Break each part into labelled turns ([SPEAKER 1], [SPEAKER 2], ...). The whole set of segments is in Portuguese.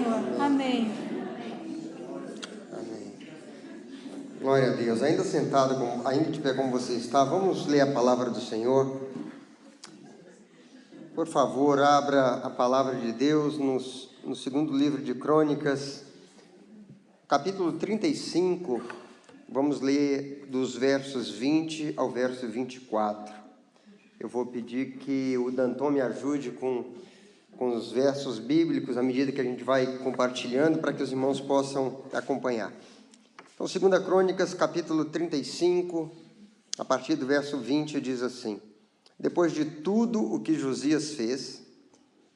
[SPEAKER 1] Senhor. Amém.
[SPEAKER 2] Amém. Glória a Deus. Ainda sentado, ainda de pé como você está, vamos ler a palavra do Senhor. Por favor, abra a palavra de Deus no segundo livro de Crônicas, capítulo 35. Vamos ler dos versos 20 ao verso 24. Eu vou pedir que o Danton me ajude com os versos bíblicos, à medida que a gente vai compartilhando, para que os irmãos possam acompanhar. Então, 2 Crônicas, capítulo 35, a partir do verso 20, diz assim: Depois de tudo o que Josias fez,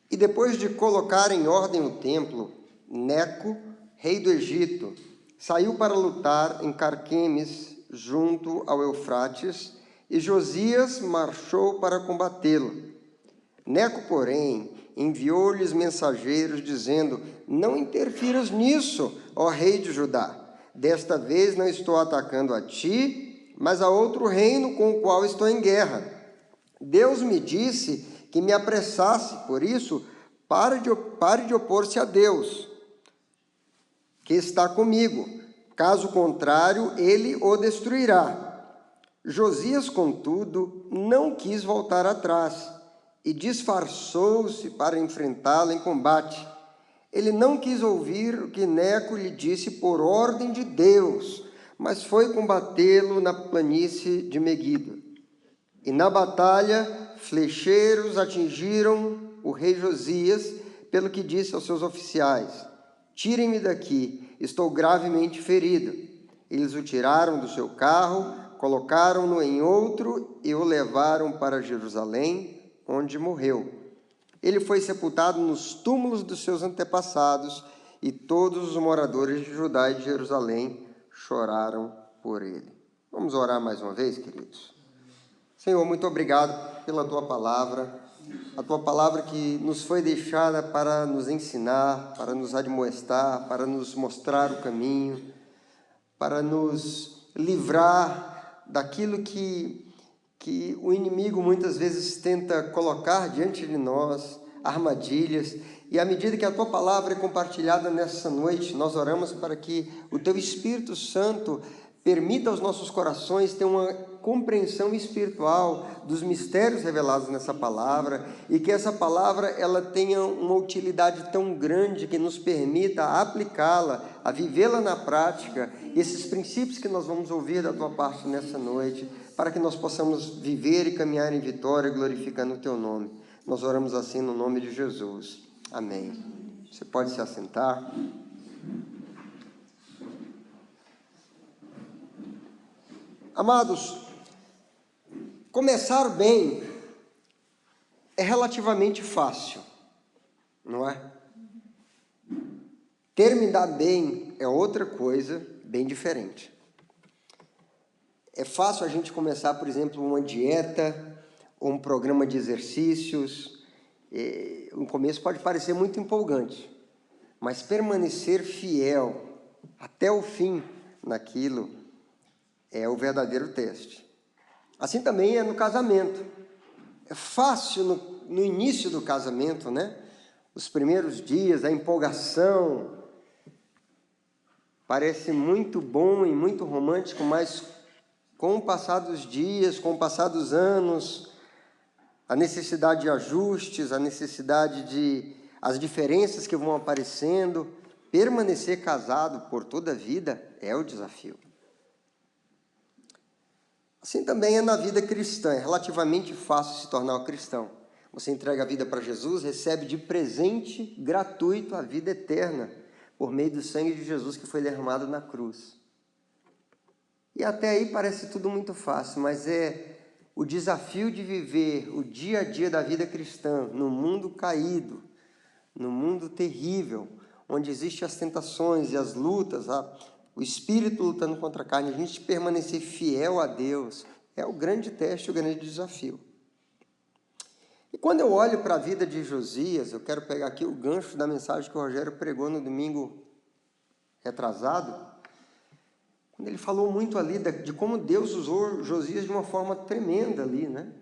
[SPEAKER 2] e depois de colocar em ordem o templo, Neco, rei do Egito, saiu para lutar em Carquemes, junto ao Eufrates, e Josias marchou para combatê-lo. Neco, porém, enviou-lhes mensageiros, dizendo: Não interfiras nisso, ó rei de Judá. Desta vez não estou atacando a ti, mas a outro reino com o qual estou em guerra. Deus me disse que me apressasse, por isso, pare de opor-se a Deus, que está comigo. Caso contrário, ele o destruirá. Josias, contudo, não quis voltar atrás e disfarçou-se para enfrentá-lo em combate. Ele não quis ouvir o que Neco lhe disse por ordem de Deus, mas foi combatê-lo na planície de Meguido. E na batalha, flecheiros atingiram o rei Josias, pelo que disse aos seus oficiais: Tirem-me daqui, estou gravemente ferido. Eles o tiraram do seu carro, colocaram-no em outro e o levaram para Jerusalém, onde morreu. Ele foi sepultado nos túmulos dos seus antepassados, e todos os moradores de Judá e de Jerusalém choraram por ele. Vamos orar mais uma vez, queridos? Senhor, muito obrigado pela Tua palavra, a Tua palavra que nos foi deixada para nos ensinar, para nos admoestar, para nos mostrar o caminho, para nos livrar daquilo que o inimigo muitas vezes tenta colocar diante de nós, armadilhas. E à medida que a Tua palavra é compartilhada nessa noite, nós oramos para que o Teu Espírito Santo permita aos nossos corações ter uma compreensão espiritual dos mistérios revelados nessa palavra, e que essa palavra ela tenha uma utilidade tão grande que nos permita aplicá-la, a vivê-la na prática, esses princípios que nós vamos ouvir da Tua parte nessa noite, para que nós possamos viver e caminhar em vitória, glorificando o Teu nome. Nós oramos assim no nome de Jesus. Amém. Você pode se assentar. Amados, começar bem é relativamente fácil, não é? Terminar bem é outra coisa bem diferente. É fácil a gente começar, por exemplo, uma dieta ou um programa de exercícios. No começo pode parecer muito empolgante, mas permanecer fiel até o fim naquilo é o verdadeiro teste. Assim também é no casamento. É fácil no início do casamento, né? Os primeiros dias, a empolgação, parece muito bom e muito romântico, mas com o passar dos dias, com o passar dos anos, a necessidade de ajustes, as diferenças que vão aparecendo, permanecer casado por toda a vida é o desafio. Assim também é na vida cristã, é relativamente fácil se tornar um cristão. Você entrega a vida para Jesus, recebe de presente gratuito a vida eterna, por meio do sangue de Jesus que foi derramado na cruz. E até aí parece tudo muito fácil, mas é o desafio de viver o dia a dia da vida cristã, no mundo caído, no mundo terrível, onde existem as tentações e as lutas, o espírito lutando contra a carne, a gente permanecer fiel a Deus, é o grande teste, o grande desafio. E quando eu olho para a vida de Josias, eu quero pegar aqui o gancho da mensagem que o Rogério pregou no domingo retrasado, quando ele falou muito ali de como Deus usou Josias de uma forma tremenda ali, né?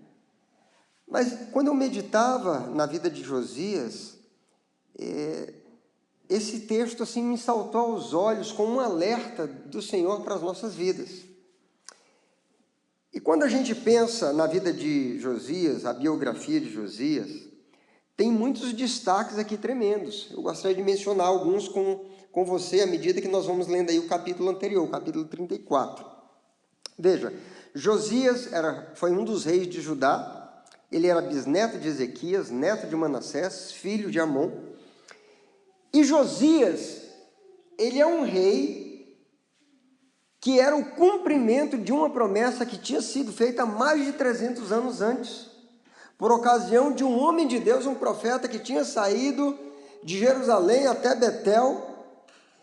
[SPEAKER 2] Mas quando eu meditava na vida de Josias, esse texto assim me saltou aos olhos como um alerta do Senhor para as nossas vidas. E quando a gente pensa na vida de Josias, a biografia de Josias, tem muitos destaques aqui tremendos. Eu gostaria de mencionar alguns com você à medida que nós vamos lendo aí o capítulo anterior, o capítulo 34. Veja, Josias foi um dos reis de Judá, ele era bisneto de Ezequias, neto de Manassés, filho de Amon. E Josias, ele é um rei que era o cumprimento de uma promessa que tinha sido feita há mais de 300 anos antes, por ocasião de um homem de Deus, um profeta que tinha saído de Jerusalém até Betel,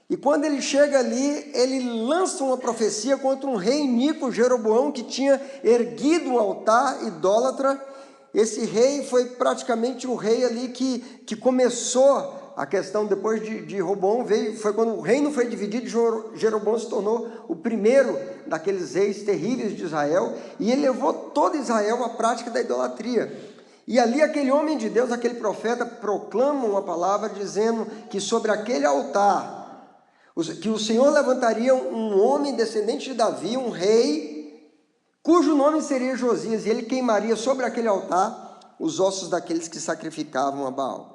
[SPEAKER 2] e quando ele chega ali, ele lança uma profecia contra um rei iníquo, Jeroboão, que tinha erguido um altar idólatra. Esse rei foi praticamente o rei ali que começou a questão depois de Roboão, foi quando o reino foi dividido, Jeroboão se tornou o primeiro daqueles reis terríveis de Israel, e ele levou todo Israel à prática da idolatria. E ali aquele homem de Deus, aquele profeta, proclama uma palavra dizendo que sobre aquele altar, que o Senhor levantaria um homem descendente de Davi, um rei, cujo nome seria Josias, e ele queimaria sobre aquele altar os ossos daqueles que sacrificavam a Baal.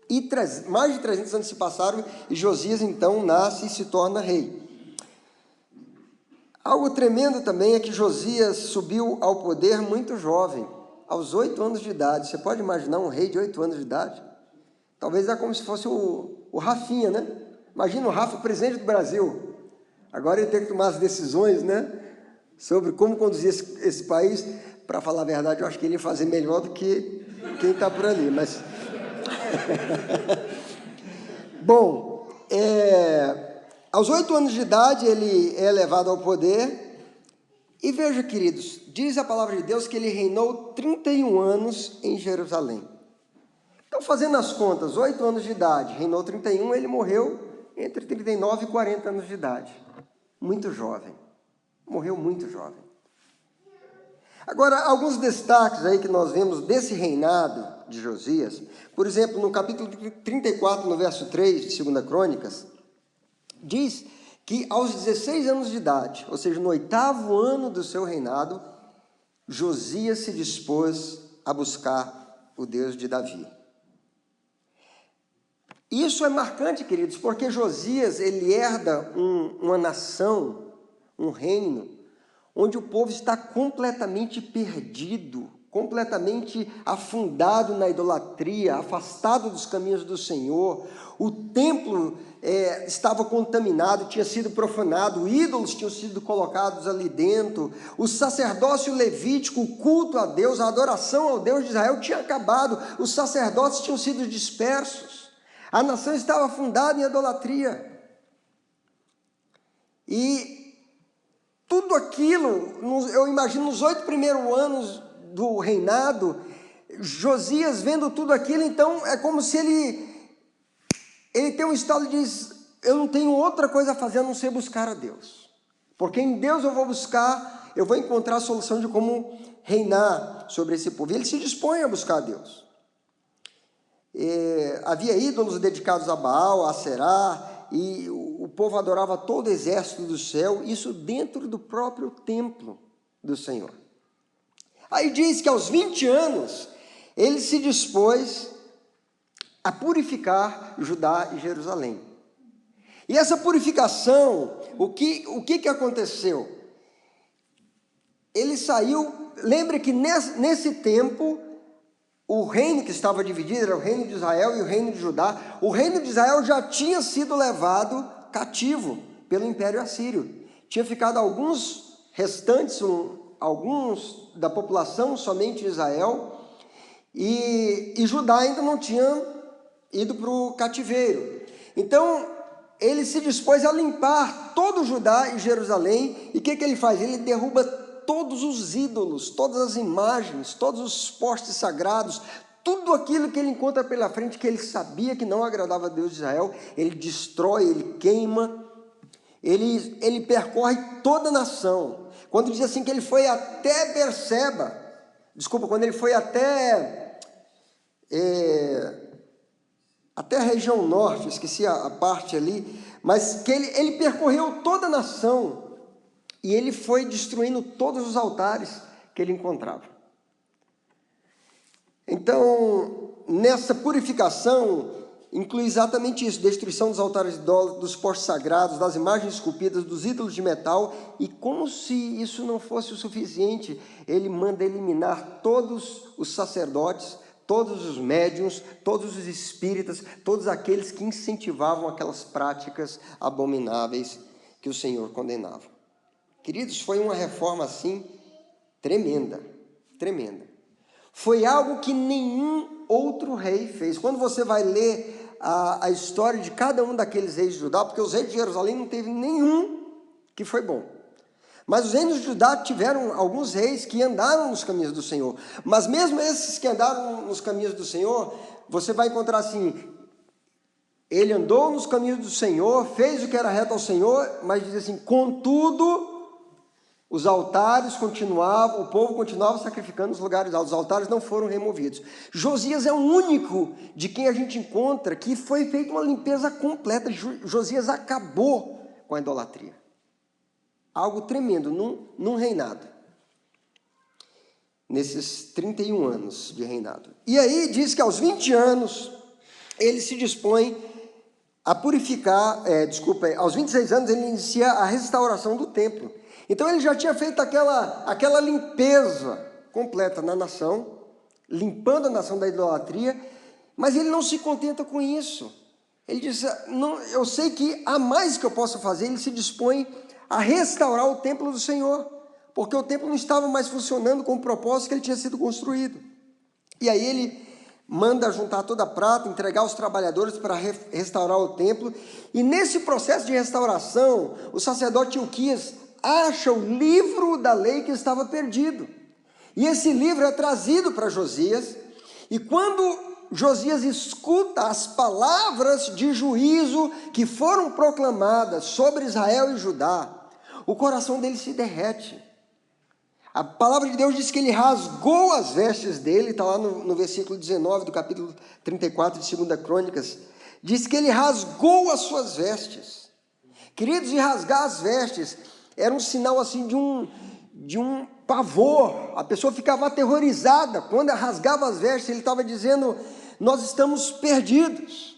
[SPEAKER 2] E mais de 300 anos se passaram, e Josias então nasce e se torna rei. Algo tremendo também é que Josias subiu ao poder muito jovem, aos 8 anos de idade. Você pode imaginar um rei de 8 anos de idade? Talvez é como se fosse o Rafinha, né? Imagina o Rafa, presidente do Brasil. Agora ele tem que tomar as decisões, né? Sobre como conduzir esse país. Para falar a verdade, eu acho que ele ia fazer melhor do que quem está por ali, mas... Bom, aos 8 anos de idade ele é elevado ao poder, e veja, queridos, diz a palavra de Deus que ele reinou 31 anos em Jerusalém. Então, fazendo as contas, 8 anos de idade, reinou 31, ele morreu entre 39 e 40 anos de idade, muito jovem, morreu muito jovem. Agora, alguns destaques aí que nós vemos desse reinado de Josias, por exemplo, no capítulo 34, no verso 3 de 2 Crônicas, diz que aos 16 anos de idade, ou seja, no 8º ano do seu reinado, Josias se dispôs a buscar o Deus de Davi. Isso é marcante, queridos, porque Josias, ele herda uma nação, um reino, onde o povo está completamente perdido, completamente afundado na idolatria, afastado dos caminhos do Senhor. O templo estava contaminado, tinha sido profanado, ídolos tinham sido colocados ali dentro, o sacerdócio levítico, o culto a Deus, a adoração ao Deus de Israel tinha acabado, os sacerdotes tinham sido dispersos. A nação estava afundada em idolatria. E tudo aquilo, eu imagino nos 8 primeiros anos do reinado, Josias vendo tudo aquilo, então é como se ele tem um estado e diz, eu não tenho outra coisa a fazer a não ser buscar a Deus. Porque em Deus eu vou buscar, eu vou encontrar a solução de como reinar sobre esse povo. E ele se dispõe a buscar a Deus. Havia ídolos dedicados a Baal, a Será, e o povo adorava todo o exército do céu, isso dentro do próprio templo do Senhor. Aí diz que aos 20 anos, ele se dispôs a purificar Judá e Jerusalém. E essa purificação, o que aconteceu? Ele saiu, lembre que nesse tempo, o reino que estava dividido era o reino de Israel e o reino de Judá. O reino de Israel já tinha sido levado cativo pelo Império Assírio. Tinha ficado alguns restantes, alguns da população somente de Israel, e Judá ainda não tinha ido para o cativeiro. Então, ele se dispôs a limpar todo Judá e Jerusalém, e o que ele faz? Ele derruba todos os ídolos, todas as imagens, todos os postes sagrados, tudo aquilo que ele encontra pela frente, que ele sabia que não agradava a Deus de Israel, ele destrói, ele queima, ele percorre toda a nação. Quando diz assim que ele foi até Berseba, quando ele foi até até a região norte, esqueci a parte ali, mas que ele percorreu toda a nação e ele foi destruindo todos os altares que ele encontrava. Então, nessa purificação, inclui exatamente isso: destruição dos altares dos postes sagrados, das imagens esculpidas, dos ídolos de metal, e como se isso não fosse o suficiente, ele manda eliminar todos os sacerdotes, todos os médiuns, todos os espíritas, todos aqueles que incentivavam aquelas práticas abomináveis que o Senhor condenava. Queridos, foi uma reforma assim tremenda, tremenda. Foi algo que nenhum outro rei fez. Quando você vai ler a história de cada um daqueles reis de Judá, porque os reis de Jerusalém não teve nenhum que foi bom. Mas os reinos de Judá tiveram alguns reis que andaram nos caminhos do Senhor. Mas mesmo esses que andaram nos caminhos do Senhor, você vai encontrar assim: ele andou nos caminhos do Senhor, fez o que era reto ao Senhor, mas diz assim: contudo, os altares continuavam, o povo continuava sacrificando nos lugares altos, os altares não foram removidos. Josias é o único de quem a gente encontra que foi feita uma limpeza completa. Josias acabou com a idolatria. Algo tremendo num reinado. Nesses 31 anos de reinado. E aí diz que aos 20 anos, ele se dispõe a purificar, aos 26 anos ele inicia a restauração do templo. Então ele já tinha feito aquela limpeza completa na nação, limpando a nação da idolatria, mas ele não se contenta com isso. Ele diz: não, eu sei que há mais que eu possa fazer. Ele se dispõe a restaurar o templo do Senhor, porque o templo não estava mais funcionando com o propósito que ele tinha sido construído. E aí ele manda juntar toda a prata, entregar aos trabalhadores para restaurar o templo, e nesse processo de restauração, o sacerdote Hilquias acha o livro da lei que estava perdido, e esse livro é trazido para Josias, e quando Josias escuta as palavras de juízo que foram proclamadas sobre Israel e Judá, o coração dele se derrete. A palavra de Deus diz que ele rasgou as vestes dele, está lá no versículo 19 do capítulo 34 de 2 Crônicas, diz que ele rasgou as suas vestes. Queridos, e rasgar as vestes era um sinal assim de um pavor. A pessoa ficava aterrorizada. Quando rasgava as vestes, ele estava dizendo: nós estamos perdidos.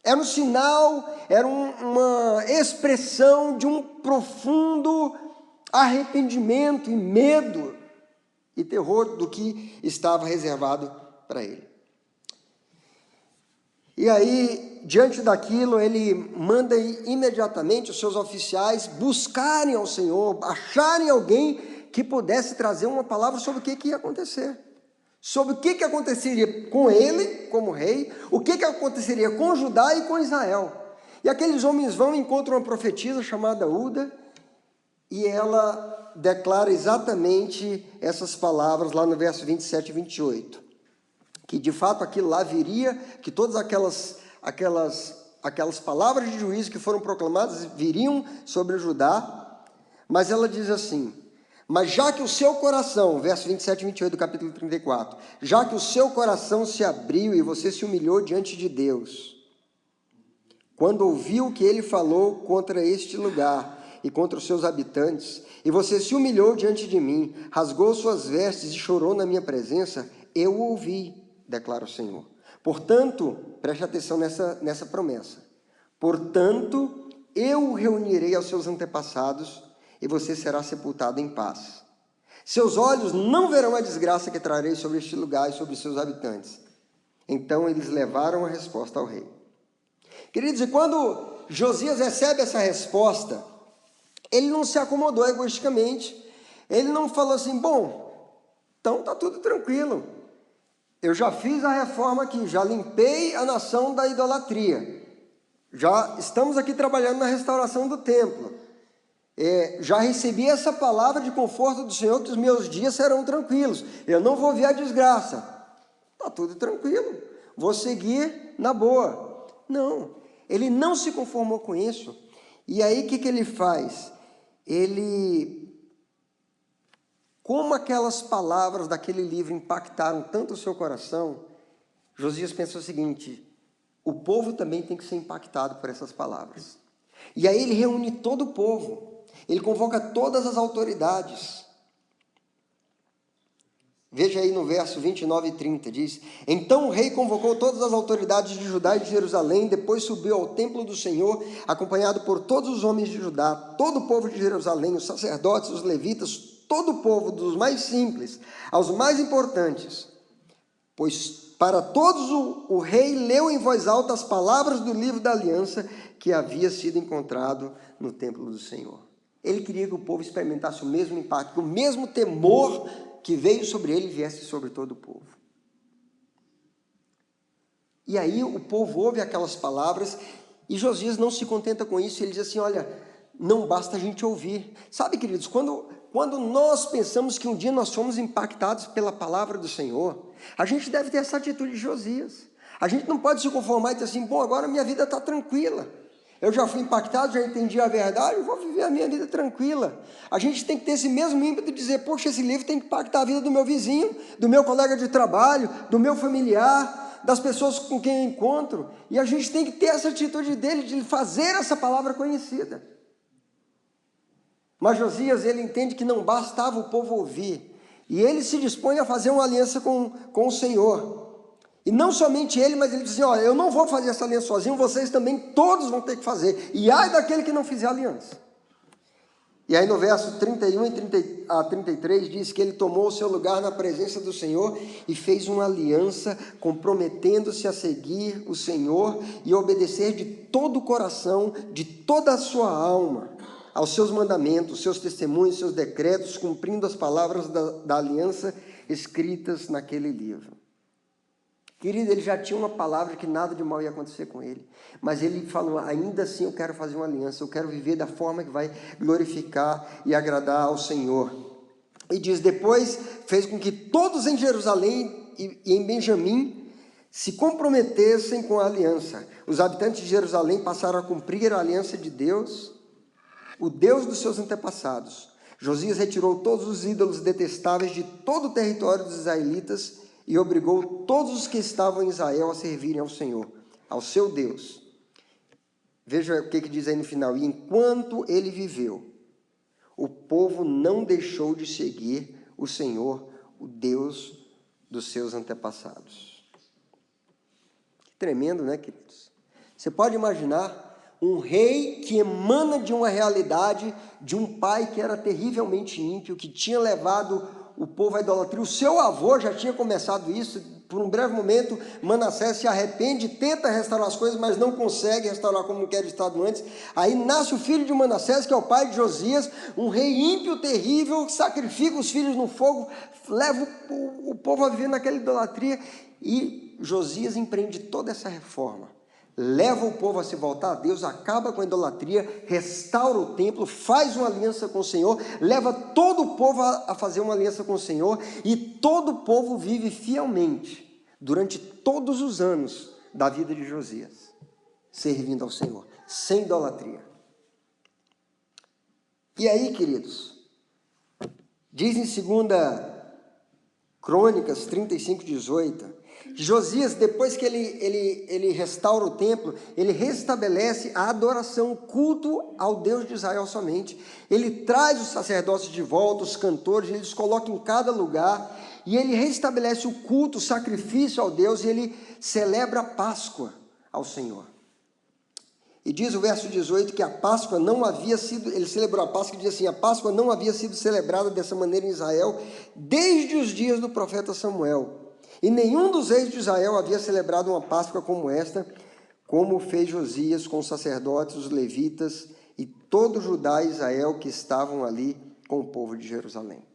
[SPEAKER 2] Era um sinal, era uma expressão de um profundo arrependimento e medo e terror do que estava reservado para ele. E aí, diante daquilo, ele manda imediatamente os seus oficiais buscarem ao Senhor, acharem alguém que pudesse trazer uma palavra sobre o que ia acontecer. Sobre o que aconteceria com ele, como rei, o que aconteceria com Judá e com Israel. E aqueles homens vão e encontram uma profetisa chamada Uda, e ela declara exatamente essas palavras lá no verso 27 e 28. Que de fato aquilo lá viria, que todas aquelas palavras de juízo que foram proclamadas viriam sobre Judá, mas ela diz assim: mas já que o seu coração, verso 27 e 28 do capítulo 34, já que o seu coração se abriu e você se humilhou diante de Deus, quando ouviu o que ele falou contra este lugar e contra os seus habitantes, e você se humilhou diante de mim, rasgou suas vestes e chorou na minha presença, eu ouvi, declara o Senhor. Portanto, preste atenção nessa promessa. Portanto, eu o reunirei aos seus antepassados e você será sepultado em paz. Seus olhos não verão a desgraça que trarei sobre este lugar e sobre os seus habitantes. Então eles levaram a resposta ao rei. Queridos, e quando Josias recebe essa resposta, ele não se acomodou egoisticamente. Ele não falou assim: bom, então está tudo tranquilo. Eu já fiz a reforma aqui, já limpei a nação da idolatria. Já estamos aqui trabalhando na restauração do templo. Já recebi essa palavra de conforto do Senhor, que os meus dias serão tranquilos. Eu não vou ver a desgraça. Está tudo tranquilo. Vou seguir na boa. Não, ele não se conformou com isso. E aí o que ele faz? Como aquelas palavras daquele livro impactaram tanto o seu coração, Josias pensa o seguinte: o povo também tem que ser impactado por essas palavras. E aí ele reúne todo o povo, ele convoca todas as autoridades. Veja aí no verso 29 e 30, diz: Então o rei convocou todas as autoridades de Judá e de Jerusalém, depois subiu ao templo do Senhor, acompanhado por todos os homens de Judá, todo o povo de Jerusalém, os sacerdotes, os levitas, todo o povo, dos mais simples aos mais importantes. Pois para todos o rei leu em voz alta as palavras do livro da aliança que havia sido encontrado no templo do Senhor. Ele queria que o povo experimentasse o mesmo impacto, o mesmo temor que veio sobre ele viesse sobre todo o povo. E aí o povo ouve aquelas palavras e Josias não se contenta com isso, ele diz assim: olha, não basta a gente ouvir. Sabe, queridos, quando nós pensamos que um dia nós fomos impactados pela palavra do Senhor, a gente deve ter essa atitude de Josias. A gente não pode se conformar e dizer assim: bom, agora minha vida está tranquila. Eu já fui impactado, já entendi a verdade, eu vou viver a minha vida tranquila. A gente tem que ter esse mesmo ímpeto de dizer: poxa, esse livro tem que impactar a vida do meu vizinho, do meu colega de trabalho, do meu familiar, das pessoas com quem eu encontro. E a gente tem que ter essa atitude dele, de fazer essa palavra conhecida. Mas Josias, ele entende que não bastava o povo ouvir, e ele se dispõe a fazer uma aliança com o Senhor. E não somente ele, mas ele diz assim: olha, eu não vou fazer essa aliança sozinho, vocês também todos vão ter que fazer. E ai daquele que não fizer aliança. E aí no verso 31 a 33 diz que ele tomou o seu lugar na presença do Senhor e fez uma aliança, comprometendo-se a seguir o Senhor e obedecer de todo o coração, de toda a sua alma, aos seus mandamentos, seus testemunhos, seus decretos, cumprindo as palavras da aliança escritas naquele livro. Querido, ele já tinha uma palavra que nada de mal ia acontecer com ele. Mas ele falou: ainda assim eu quero fazer uma aliança, eu quero viver da forma que vai glorificar e agradar ao Senhor. E diz: depois fez com que todos em Jerusalém e em Benjamim se comprometessem com a aliança. Os habitantes de Jerusalém passaram a cumprir a aliança de Deus, o Deus dos seus antepassados. Josias retirou todos os ídolos detestáveis de todo o território dos israelitas e obrigou todos os que estavam em Israel a servirem ao Senhor, ao seu Deus. Veja o que diz aí no final: e enquanto ele viveu, o povo não deixou de seguir o Senhor, o Deus dos seus antepassados. Que tremendo, né, queridos? Você pode imaginar um rei que emana de uma realidade de um pai que era terrivelmente ímpio, que tinha levado o povo à idolatria. O seu avô já tinha começado isso. Por um breve momento, Manassés se arrepende, tenta restaurar as coisas, mas não consegue restaurar como que era estado antes. Aí nasce o filho de Manassés, que é o pai de Josias, um rei ímpio, terrível, sacrifica os filhos no fogo, leva o povo a viver naquela idolatria. E Josias empreende toda essa reforma. Leva o povo a se voltar a Deus, acaba com a idolatria, restaura o templo, faz uma aliança com o Senhor, leva todo o povo a fazer uma aliança com o Senhor, e todo o povo vive fielmente durante todos os anos da vida de Josias, servindo ao Senhor, sem idolatria. E aí, queridos, diz em 2 Crônicas 35:18, Josias, depois que ele restaura o templo, ele restabelece a adoração, o culto ao Deus de Israel somente. Ele traz os sacerdotes de volta, os cantores, ele os coloca em cada lugar, e ele restabelece o culto, o sacrifício ao Deus, e ele celebra a Páscoa ao Senhor. E diz o verso 18 que a Páscoa não havia sido, ele celebrou a Páscoa e diz assim: a Páscoa não havia sido celebrada dessa maneira em Israel desde os dias do profeta Samuel. E nenhum dos reis de Israel havia celebrado uma Páscoa como esta, como fez Josias com os sacerdotes, os levitas e todo Judá e Israel que estavam ali com o povo de Jerusalém.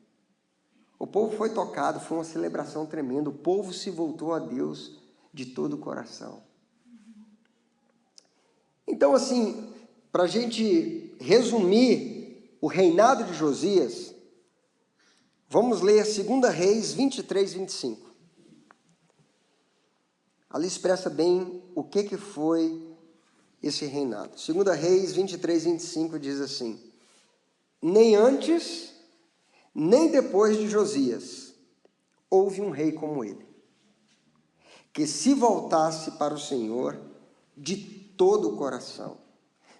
[SPEAKER 2] O povo foi tocado, foi uma celebração tremenda, o povo se voltou a Deus de todo o coração. Então, assim, para a gente resumir o reinado de Josias, vamos ler 2 Reis 23:25. Ali expressa bem o que foi esse reinado. 2 Reis 23:25 diz assim: nem antes, nem depois de Josias, houve um rei como ele, que se voltasse para o Senhor de todo o coração,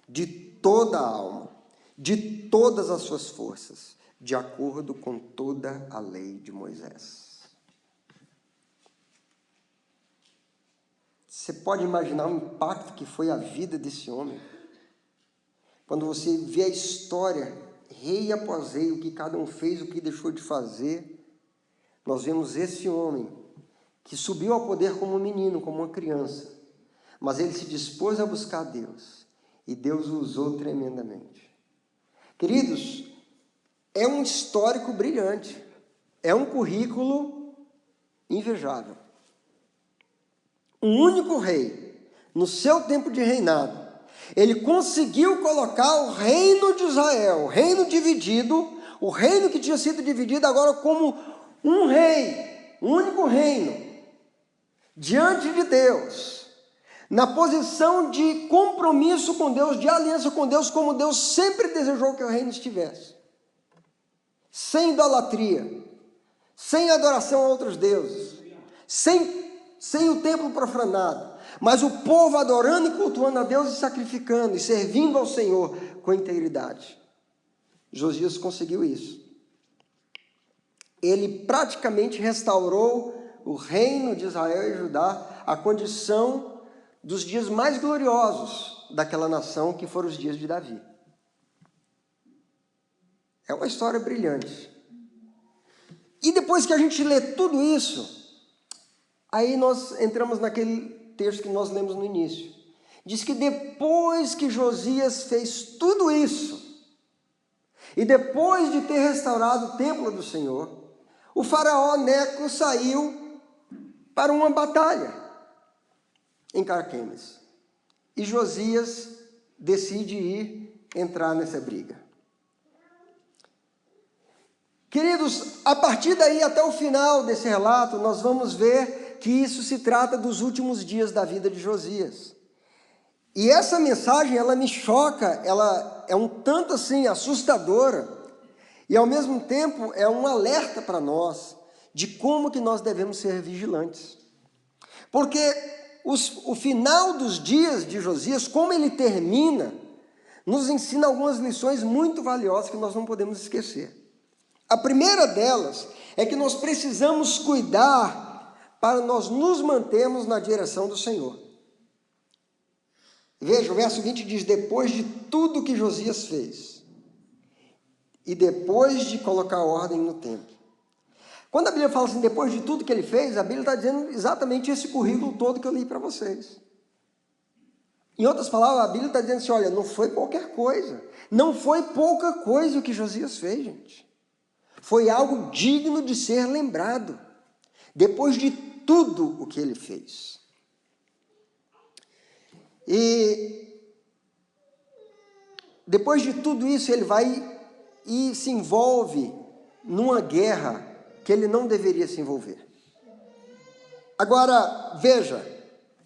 [SPEAKER 2] de toda a alma, de todas as suas forças, de acordo com toda a lei de Moisés. Você pode imaginar o impacto que foi a vida desse homem? Quando você vê a história, rei após rei, o que cada um fez, o que deixou de fazer, nós vemos esse homem que subiu ao poder como um menino, como uma criança, mas ele se dispôs a buscar Deus, e Deus o usou tremendamente. Queridos, é um histórico brilhante, é um currículo invejável. Um único rei, no seu tempo de reinado, ele conseguiu colocar o reino de Israel, o reino dividido, o reino que tinha sido dividido agora como um rei, um único reino, diante de Deus, na posição de compromisso com Deus, de aliança com Deus, como Deus sempre desejou que o reino estivesse. Sem idolatria, sem adoração a outros deuses, sem o templo profanado, mas o povo adorando e cultuando a Deus e sacrificando e servindo ao Senhor com integridade. Josias conseguiu isso. Ele praticamente restaurou o reino de Israel e Judá à condição dos dias mais gloriosos daquela nação, que foram os dias de Davi. É uma história brilhante. E depois que a gente lê tudo isso, aí nós entramos naquele texto que nós lemos no início. Diz que depois que Josias fez tudo isso, e depois de ter restaurado o templo do Senhor, o faraó Neco saiu para uma batalha em Carquemes. E Josias decide entrar nessa briga. Queridos, a partir daí até o final desse relato, nós vamos ver que isso se trata dos últimos dias da vida de Josias. E essa mensagem, ela me choca, ela é um tanto assim assustadora, e ao mesmo tempo é um alerta para nós de como que nós devemos ser vigilantes. Porque o final dos dias de Josias, como ele termina, nos ensina algumas lições muito valiosas que nós não podemos esquecer. A primeira delas é que nós precisamos cuidar para nós nos mantermos na direção do Senhor. Veja, o verso 20 diz: depois de tudo que Josias fez, e depois de colocar ordem no templo. Quando a Bíblia fala assim, depois de tudo que ele fez, a Bíblia está dizendo exatamente esse currículo todo que eu li para vocês. Em outras palavras, a Bíblia está dizendo assim, olha, não foi qualquer coisa, não foi pouca coisa o que Josias fez, gente. Foi algo digno de ser lembrado, depois de tudo o que ele fez. E depois de tudo isso, ele vai e se envolve numa guerra que ele não deveria se envolver. Agora, veja,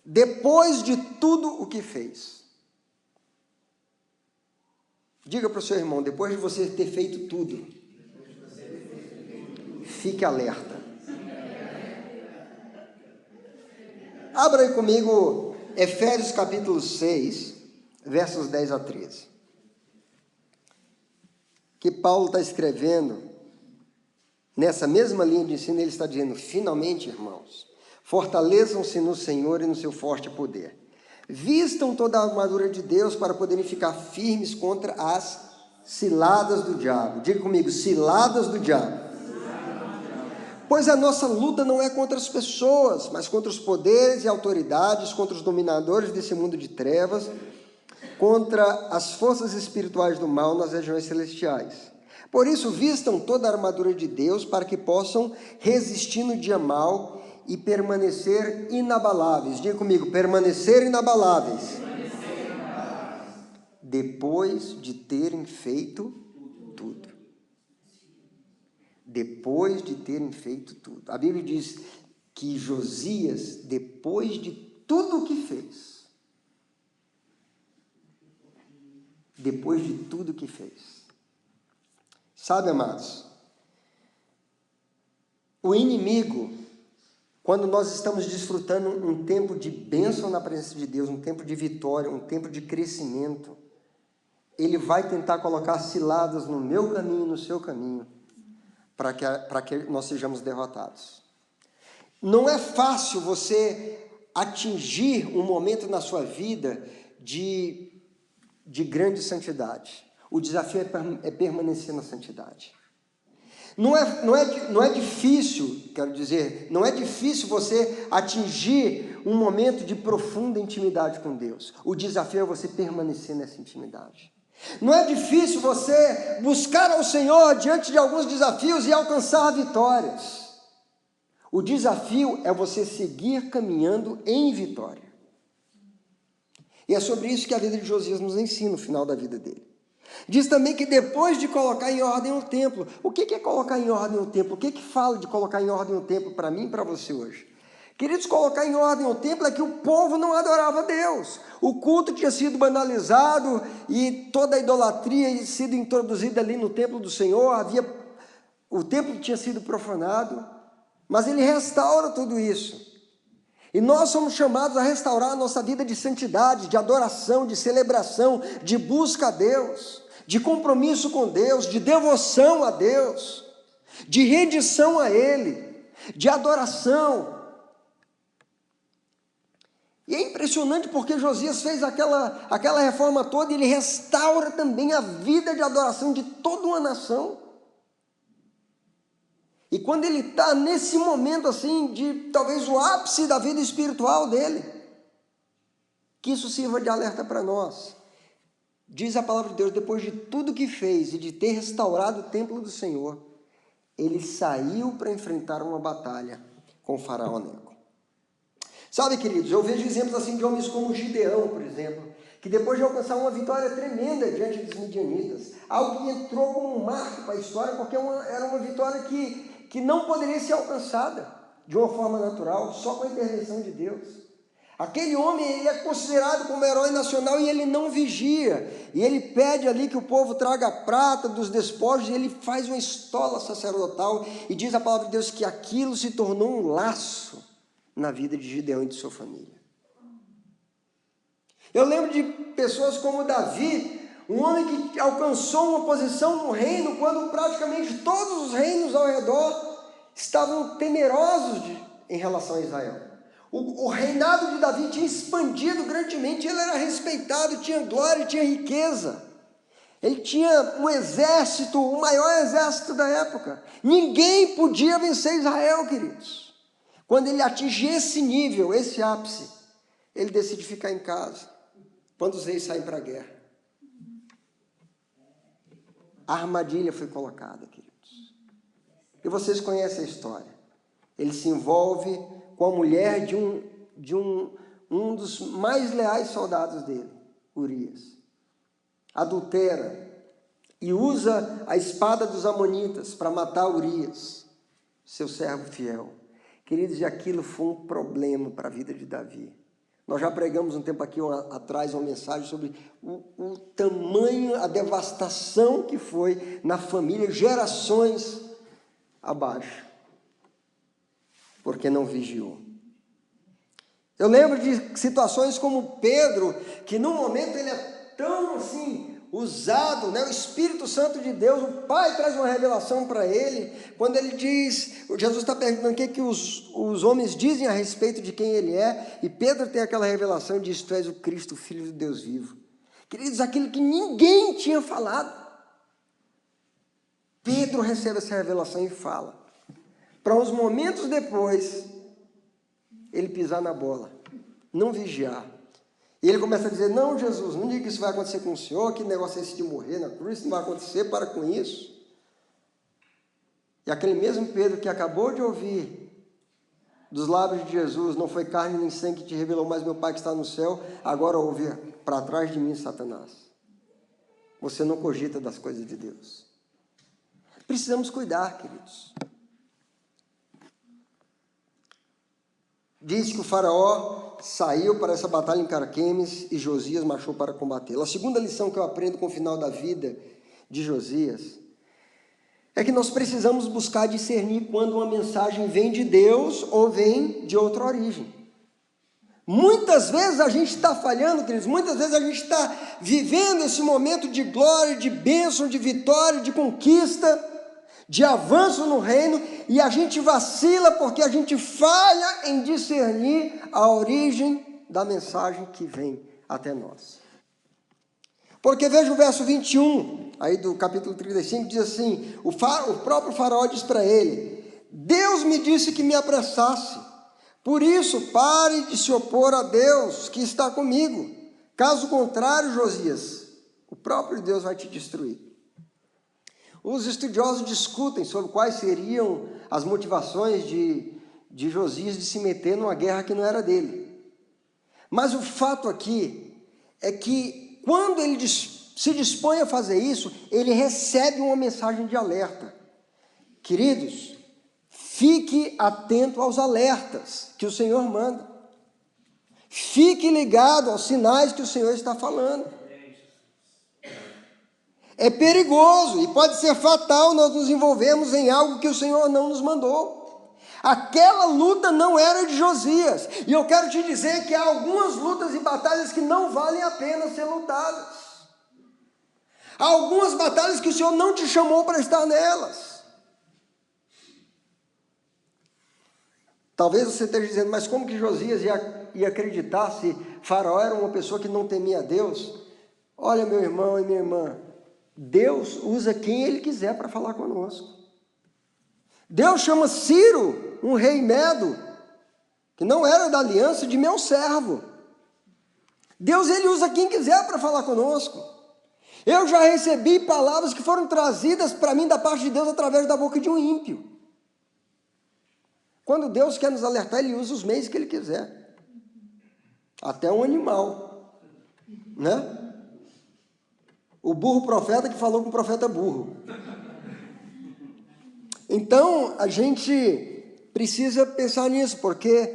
[SPEAKER 2] depois de tudo o que fez, diga para o seu irmão, depois de você ter feito tudo, fique alerta. Abra aí comigo Efésios capítulo 6, versos 10 a 13. Que Paulo está escrevendo, nessa mesma linha de ensino, ele está dizendo, finalmente, irmãos, fortaleçam-se no Senhor e no seu forte poder. Vistam toda a armadura de Deus para poderem ficar firmes contra as ciladas do diabo. Diga comigo, ciladas do diabo. Pois a nossa luta não é contra as pessoas, mas contra os poderes e autoridades, contra os dominadores desse mundo de trevas, contra as forças espirituais do mal nas regiões celestiais. Por isso, vistam toda a armadura de Deus para que possam resistir no dia mau e permanecer inabaláveis. Diga comigo, permanecer inabaláveis. Depois de terem feito tudo. Depois de terem feito tudo. A Bíblia diz que Josias, depois de tudo o que fez, depois de tudo que fez. Sabe, amados, o inimigo, quando nós estamos desfrutando um tempo de bênção na presença de Deus, um tempo de vitória, um tempo de crescimento, Ele vai tentar colocar ciladas no meu caminho, no seu caminho, para que nós sejamos derrotados. Não é fácil você atingir um momento na sua vida de grande santidade. O desafio é permanecer na santidade. Não é difícil, quero dizer, não é difícil você atingir um momento de profunda intimidade com Deus. O desafio é você permanecer nessa intimidade. Não é difícil você buscar ao Senhor diante de alguns desafios e alcançar vitórias. O desafio é você seguir caminhando em vitória. E é sobre isso que a vida de Josias nos ensina no final da vida dele. Diz também que depois de colocar em ordem o templo, o que é colocar em ordem o templo? O que fala de colocar em ordem o templo para mim e para você hoje? Queridos, colocar em ordem o templo é que o povo não adorava a Deus. O culto tinha sido banalizado e toda a idolatria tinha sido introduzida ali no templo do Senhor. O templo tinha sido profanado, mas Ele restaura tudo isso. E nós somos chamados a restaurar a nossa vida de santidade, de adoração, de celebração, de busca a Deus, de compromisso com Deus, de devoção a Deus, de rendição a Ele, de adoração. E é impressionante porque Josias fez aquela reforma toda e ele restaura também a vida de adoração de toda uma nação. E quando ele está nesse momento assim, de talvez o ápice da vida espiritual dele, que isso sirva de alerta para nós. Diz a palavra de Deus, depois de tudo que fez e de ter restaurado o templo do Senhor, ele saiu para enfrentar uma batalha com o faraó Neco. Sabe, queridos, eu vejo exemplos assim de homens como Gideão, por exemplo, que depois de alcançar uma vitória tremenda diante dos midianitas, algo que entrou como um marco para a história, porque era uma vitória que não poderia ser alcançada de uma forma natural, só com a intervenção de Deus. Aquele homem, ele é considerado como herói nacional e ele não vigia. E ele pede ali que o povo traga a prata dos despojos e ele faz uma estola sacerdotal e diz a palavra de Deus que aquilo se tornou um laço na vida de Gideão e de sua família. Eu lembro de pessoas como Davi, um homem que alcançou uma posição no reino quando praticamente todos os reinos ao redor estavam temerosos em relação a Israel. O reinado de Davi tinha expandido grandemente, ele era respeitado, tinha glória, tinha riqueza. Ele tinha um exército, o maior exército da época. Ninguém podia vencer Israel, queridos. Quando ele atinge esse nível, esse ápice, ele decide ficar em casa, quando os reis saem para a guerra. A armadilha foi colocada, queridos. E vocês conhecem a história. Ele se envolve com a mulher de um dos mais leais soldados dele, Urias. Adultera e usa a espada dos amonitas para matar Urias, seu servo fiel. Queridos, e aquilo foi um problema para a vida de Davi. Nós já pregamos um tempo aqui atrás uma mensagem sobre o tamanho, a devastação que foi na família, gerações abaixo, porque não vigiou. Eu lembro de situações como Pedro, que no momento ele é tão assim usado, né? O Espírito Santo de Deus, o Pai traz uma revelação para ele, quando ele diz, Jesus está perguntando o que os homens dizem a respeito de quem ele é, e Pedro tem aquela revelação e diz, tu és o Cristo, o Filho de Deus vivo. Queridos, aquilo que ninguém tinha falado, Pedro recebe essa revelação e fala, para uns momentos depois, ele pisar na bola, não vigiar. E ele começa a dizer, não, Jesus, não diga que isso vai acontecer com o Senhor, que negócio é esse de morrer na cruz, não vai acontecer, para com isso. E aquele mesmo Pedro que acabou de ouvir dos lábios de Jesus, não foi carne nem sangue que te revelou, mas meu Pai que está no céu, agora ouve, para trás de mim, Satanás. Você não cogita das coisas de Deus. Precisamos cuidar, queridos. Diz que o faraó saiu para essa batalha em Carquemes e Josias marchou para combatê-la. A segunda lição que eu aprendo com o final da vida de Josias é que nós precisamos buscar discernir quando uma mensagem vem de Deus ou vem de outra origem. Muitas vezes a gente está falhando, queridos, muitas vezes a gente está vivendo esse momento de glória, de bênção, de vitória, de conquista, de avanço no reino, e a gente vacila porque a gente falha em discernir a origem da mensagem que vem até nós. Porque veja o verso 21, aí do capítulo 35, diz assim, o próprio Faraó diz para ele, Deus me disse que me apressasse, por isso pare de se opor a Deus que está comigo, caso contrário, Josias, o próprio Deus vai te destruir. Os estudiosos discutem sobre quais seriam as motivações de Josias de se meter numa guerra que não era dele. Mas o fato aqui é que quando ele se dispõe a fazer isso, ele recebe uma mensagem de alerta. Queridos, fique atento aos alertas que o Senhor manda. Fique ligado aos sinais que o Senhor está falando. É perigoso e pode ser fatal nós nos envolvermos em algo que o Senhor não nos mandou. Aquela luta não era de Josias. E eu quero te dizer que há algumas lutas e batalhas que não valem a pena ser lutadas. Há algumas batalhas que o Senhor não te chamou para estar nelas. Talvez você esteja dizendo, mas como que Josias ia acreditar se Faraó era uma pessoa que não temia a Deus? Olha, meu irmão e minha irmã, Deus usa quem Ele quiser para falar conosco. Deus chama Ciro, um rei medo, que não era da aliança, de meu servo. Deus, Ele usa quem quiser para falar conosco. Eu já recebi palavras que foram trazidas para mim da parte de Deus através da boca de um ímpio. Quando Deus quer nos alertar, Ele usa os meios que Ele quiser. Até um animal, né? O burro profeta que falou com o profeta burro. Então, a gente precisa pensar nisso, porque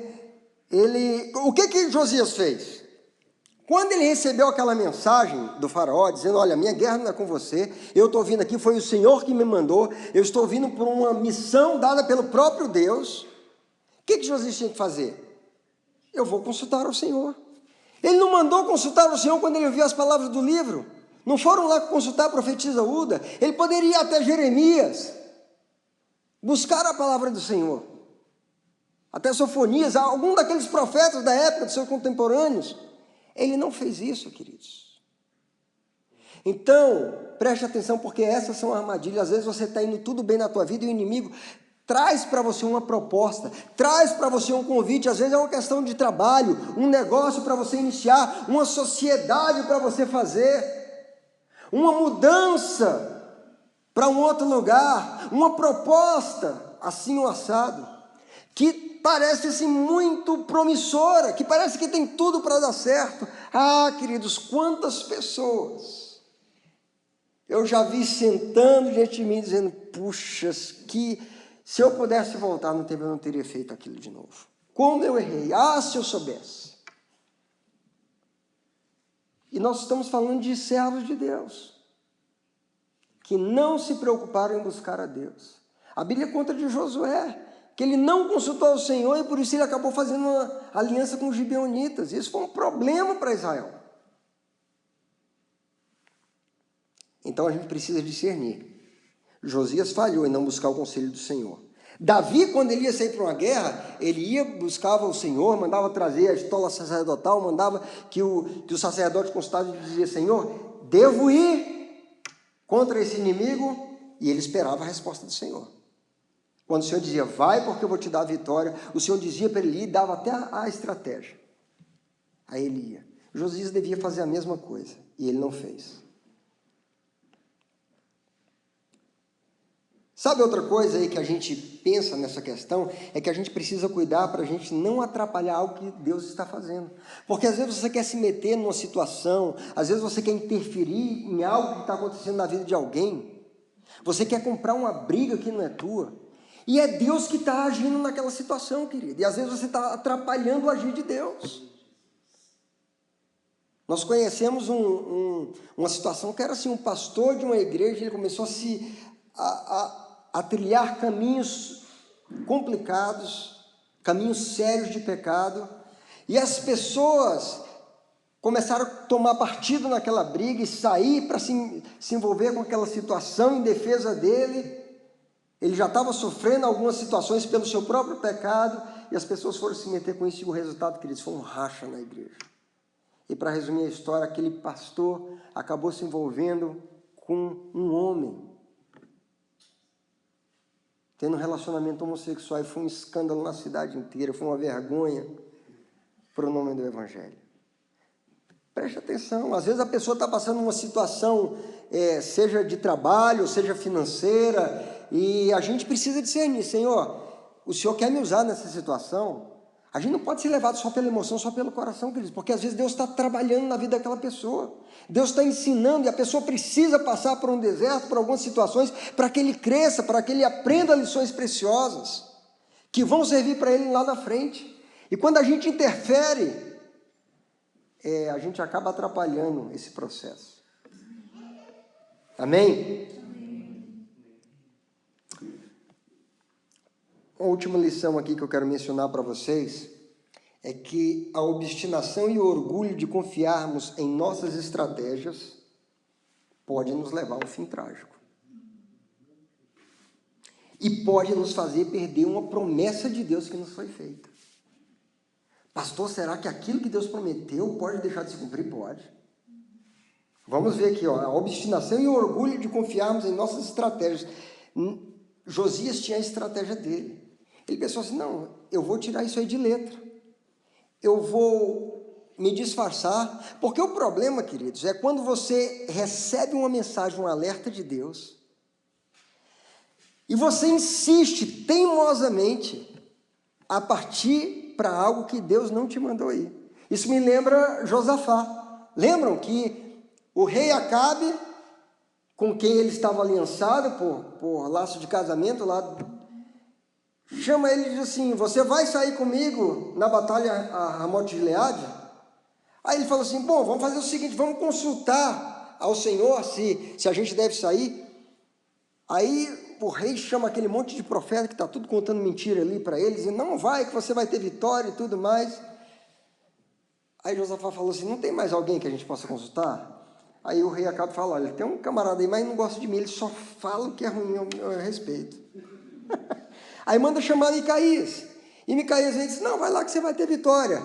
[SPEAKER 2] o que Josias fez? Quando ele recebeu aquela mensagem do faraó, dizendo, olha, minha guerra não é com você, eu estou vindo aqui, foi o Senhor que me mandou, eu estou vindo por uma missão dada pelo próprio Deus. O que Josias tinha que fazer? Eu vou consultar o Senhor. Ele não mandou consultar o Senhor quando ele ouviu as palavras do livro. Não foram lá consultar a profetisa Uda. Ele poderia ir até Jeremias, buscar a palavra do Senhor. Até Sofonias, algum daqueles profetas da época dos seus contemporâneos. Ele não fez isso, queridos. Então, preste atenção, porque essas são armadilhas. Às vezes você está indo tudo bem na tua vida e o inimigo traz para você uma proposta, traz para você um convite. Às vezes é uma questão de trabalho, um negócio para você iniciar, uma sociedade para você fazer, uma mudança para um outro lugar, uma proposta assim ou assado, que parece assim muito promissora, que parece que tem tudo para dar certo. Ah, queridos, quantas pessoas eu já vi sentando diante de mim dizendo, puxa, que se eu pudesse voltar no tempo eu não teria feito aquilo de novo. Como eu errei, se eu soubesse. E nós estamos falando de servos de Deus, que não se preocuparam em buscar a Deus. A Bíblia conta de Josué, que ele não consultou o Senhor e por isso ele acabou fazendo uma aliança com os gibeonitas. Isso foi um problema para Israel. Então a gente precisa discernir. Josias falhou em não buscar o conselho do Senhor. Davi, quando ele ia sair para uma guerra, ele ia, buscava o Senhor, mandava trazer a estola sacerdotal, mandava que o sacerdote consultava e dizia, Senhor, devo ir contra esse inimigo? E ele esperava a resposta do Senhor. Quando o Senhor dizia, vai porque eu vou te dar a vitória, o Senhor dizia para ele ir e dava até a estratégia. Aí ele ia. Josias devia fazer a mesma coisa, e ele não fez. Sabe outra coisa aí que a gente pensa nessa questão? É que a gente precisa cuidar para a gente não atrapalhar algo que Deus está fazendo. Porque às vezes você quer se meter numa situação, às vezes você quer interferir em algo que está acontecendo na vida de alguém. Você quer comprar uma briga que não é tua. E é Deus que está agindo naquela situação, querido. E às vezes você está atrapalhando o agir de Deus. Nós conhecemos uma situação que era assim, um pastor de uma igreja, ele começou a a trilhar caminhos complicados, caminhos sérios de pecado, e as pessoas começaram a tomar partido naquela briga e sair para se envolver com aquela situação em defesa dele. Ele já estava sofrendo algumas situações pelo seu próprio pecado, e as pessoas foram se meter com isso, e o resultado, queridos, foi um racha na igreja. E para resumir a história, aquele pastor acabou se envolvendo com um homem, tendo um relacionamento homossexual, e foi um escândalo na cidade inteira, foi uma vergonha para o nome do Evangelho. Preste atenção, às vezes a pessoa está passando uma situação, seja de trabalho, seja financeira, e a gente precisa discernir: Senhor, o Senhor quer me usar nessa situação? A gente não pode ser levado só pela emoção, só pelo coração, queridos, porque às vezes Deus está trabalhando na vida daquela pessoa, Deus está ensinando, e a pessoa precisa passar por um deserto, por algumas situações, para que ele cresça, para que ele aprenda lições preciosas, que vão servir para ele lá na frente. E quando a gente interfere, a gente acaba atrapalhando esse processo. Amém? Uma última lição aqui que eu quero mencionar para vocês é que a obstinação e o orgulho de confiarmos em nossas estratégias pode nos levar a um fim trágico. E pode nos fazer perder uma promessa de Deus que nos foi feita. Pastor, será que aquilo que Deus prometeu pode deixar de se cumprir? Pode. Vamos ver aqui, a obstinação e o orgulho de confiarmos em nossas estratégias. Josias tinha a estratégia dele. Ele pensou assim: não, eu vou tirar isso aí de letra. Eu vou me disfarçar. Porque o problema, queridos, é quando você recebe uma mensagem, um alerta de Deus, e você insiste teimosamente a partir para algo que Deus não te mandou ir. Isso me lembra Josafá. Lembram que o rei Acabe, com quem ele estava aliançado por laço de casamento, lá, chama ele e diz assim: você vai sair comigo na batalha a Ramote de Gileade? Aí ele falou assim: bom, vamos fazer o seguinte, vamos consultar ao Senhor se a gente deve sair. Aí o rei chama aquele monte de profeta que está tudo contando mentira ali para eles, e não vai, que você vai ter vitória e tudo mais. Aí Josafá falou assim: não tem mais alguém que a gente possa consultar? Aí o rei Acabe fala: olha, tem um camarada aí, mas não gosta de mim, ele só fala o que é ruim a respeito. Aí manda chamar Micaías, e Micaías vem e diz: não, vai lá que você vai ter vitória.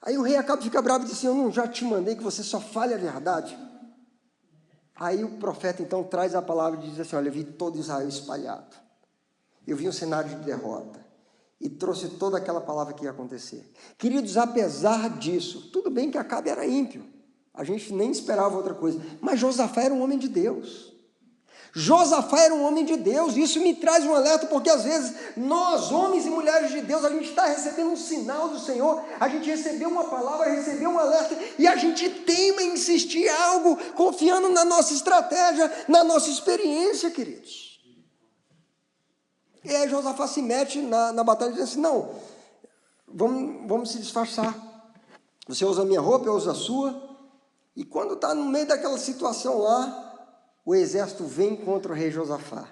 [SPEAKER 2] Aí o rei Acabe fica bravo e diz assim: eu não já te mandei que você só fale a verdade? Aí o profeta então traz a palavra e diz assim: olha, eu vi todo Israel espalhado, eu vi um cenário de derrota, e trouxe toda aquela palavra que ia acontecer. Queridos, apesar disso, tudo bem que Acabe era ímpio, a gente nem esperava outra coisa, mas Josafá era um homem de Deus. Josafá era um homem de Deus. Isso me traz um alerta, porque às vezes nós, homens e mulheres de Deus, a gente está recebendo um sinal do Senhor, a gente recebeu uma palavra, recebeu um alerta, e a gente teima em insistir em algo, confiando na nossa estratégia, na nossa experiência, queridos. E aí Josafá se mete na batalha e diz assim: não, vamos se disfarçar. Você usa a minha roupa, eu uso a sua. E quando está no meio daquela situação lá, o exército vem contra o rei Josafá.